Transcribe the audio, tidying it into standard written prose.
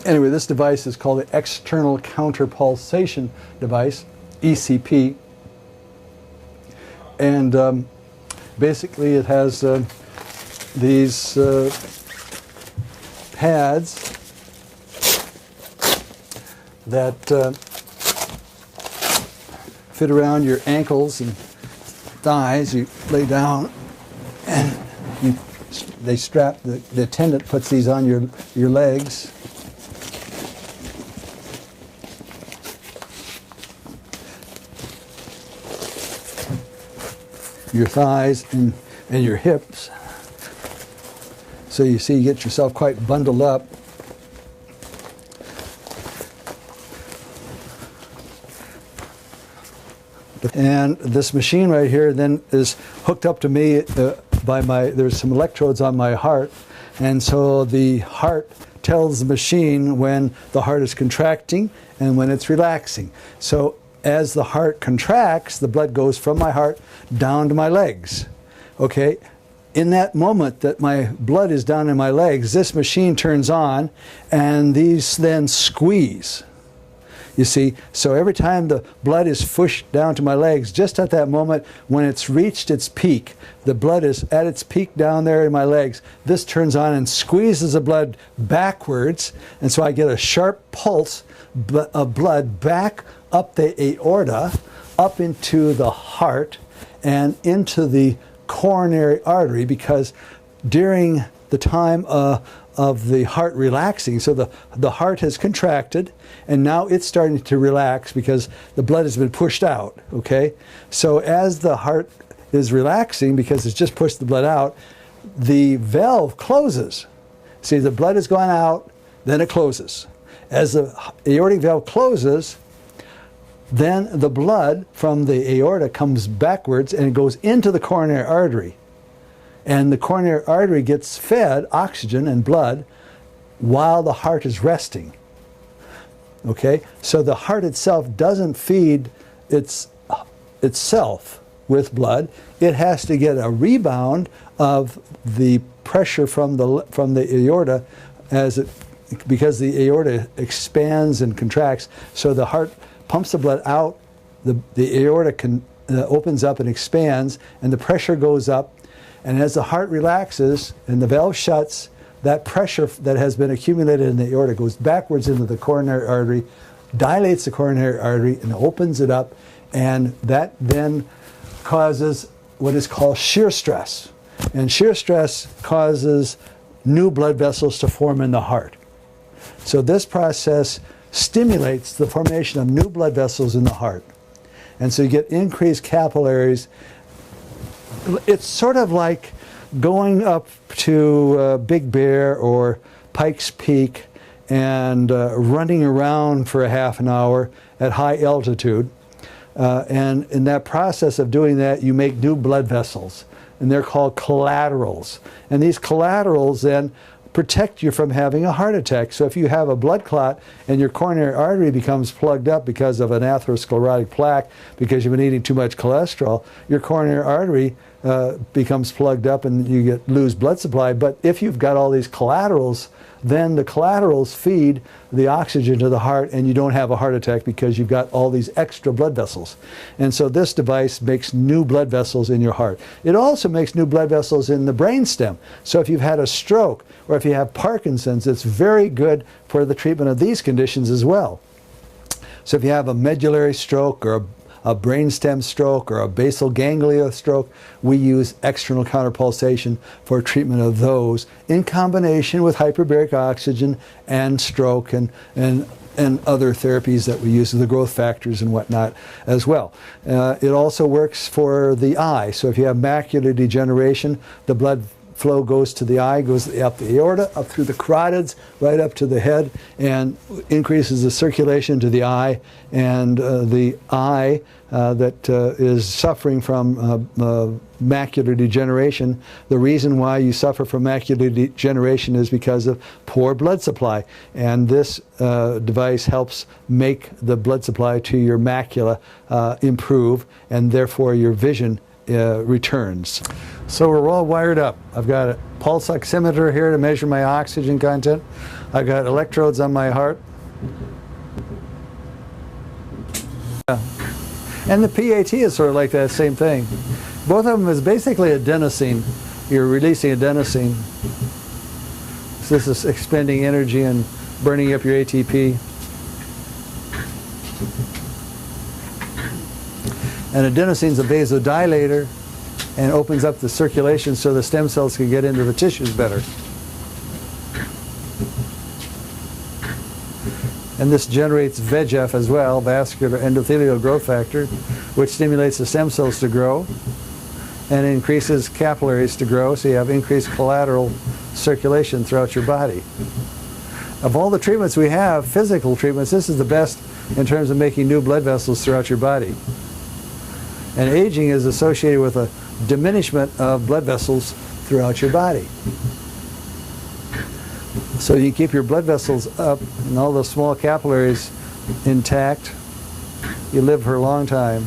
Anyway, this device is called the external counter pulsation device, ECP. And basically it has these pads that fit around your ankles and thighs. You lay down and they strap, the attendant puts these on your legs. Your thighs and your hips. So you see, you get yourself quite bundled up. And this machine right here then is hooked up to me there's some electrodes on my heart, and so the heart tells the machine when the heart is contracting and when it's relaxing. So as the heart contracts, the blood goes from my heart down to my legs. Okay? In that moment that my blood is down in my legs, this machine turns on and these then squeeze. You see, so every time the blood is pushed down to my legs, just at that moment when it's reached its peak, the blood is at its peak down there in my legs, this turns on and squeezes the blood backwards, and so I get a sharp pulse of blood back up the aorta, up into the heart, and into the coronary artery, because during the time of the heart relaxing, so the heart has contracted and now it's starting to relax because the blood has been pushed out, okay? So as the heart is relaxing, because it's just pushed the blood out, the valve closes. See, the blood has gone out, then it closes. As the aortic valve closes, then the blood from the aorta comes backwards and it goes into the coronary artery. And the coronary artery gets fed oxygen and blood while the heart is resting. Okay? So the heart itself doesn't feed itself with blood. It has to get a rebound of the pressure from the aorta because the aorta expands and contracts. So the heart pumps the blood out, the aorta opens up and expands, and the pressure goes up. And as the heart relaxes and the valve shuts, that pressure that has been accumulated in the aorta goes backwards into the coronary artery, dilates the coronary artery, and opens it up. And that then causes what is called shear stress. And shear stress causes new blood vessels to form in the heart. So this process stimulates the formation of new blood vessels in the heart. And so you get increased capillaries. It's sort of like going up to Big Bear or Pikes Peak and running around for a half an hour at high altitude. And in that process of doing that, you make new blood vessels, and they're called collaterals. And these collaterals then protect you from having a heart attack. So if you have a blood clot and your coronary artery becomes plugged up because of an atherosclerotic plaque, because you've been eating too much cholesterol, your coronary artery becomes plugged up and you lose blood supply. But if you've got all these collaterals, then the collaterals feed the oxygen to the heart and you don't have a heart attack because you've got all these extra blood vessels. And so this device makes new blood vessels in your heart. It also makes new blood vessels in the brainstem. So if you've had a stroke or if you have Parkinson's, it's very good for the treatment of these conditions as well. So if you have a medullary stroke or a brainstem stroke or a basal ganglia stroke, we use external counterpulsation for treatment of those in combination with hyperbaric oxygen and stroke and other therapies that we use, the growth factors and whatnot as well. It also works for the eye. So if you have macular degeneration, the blood flow goes to the eye, goes up the aorta, up through the carotids, right up to the head, and increases the circulation to the eye. And the eye that is suffering from macular degeneration, the reason why you suffer from macular degeneration is because of poor blood supply. And this device helps make the blood supply to your macula improve, and therefore your vision returns. So we're all wired up. I've got a pulse oximeter here to measure my oxygen content. I've got electrodes on my heart. Yeah. And the PAT is sort of like that same thing. Both of them is basically adenosine. You're releasing adenosine. So this is expending energy and burning up your ATP. And adenosine is a vasodilator and opens up the circulation so the stem cells can get into the tissues better. And this generates VEGF as well, vascular endothelial growth factor, which stimulates the stem cells to grow and increases capillaries to grow, so you have increased collateral circulation throughout your body. Of all the treatments we have, physical treatments, this is the best in terms of making new blood vessels throughout your body. And aging is associated with a diminishment of blood vessels throughout your body. So you keep your blood vessels up and all those small capillaries intact, you live for a long time.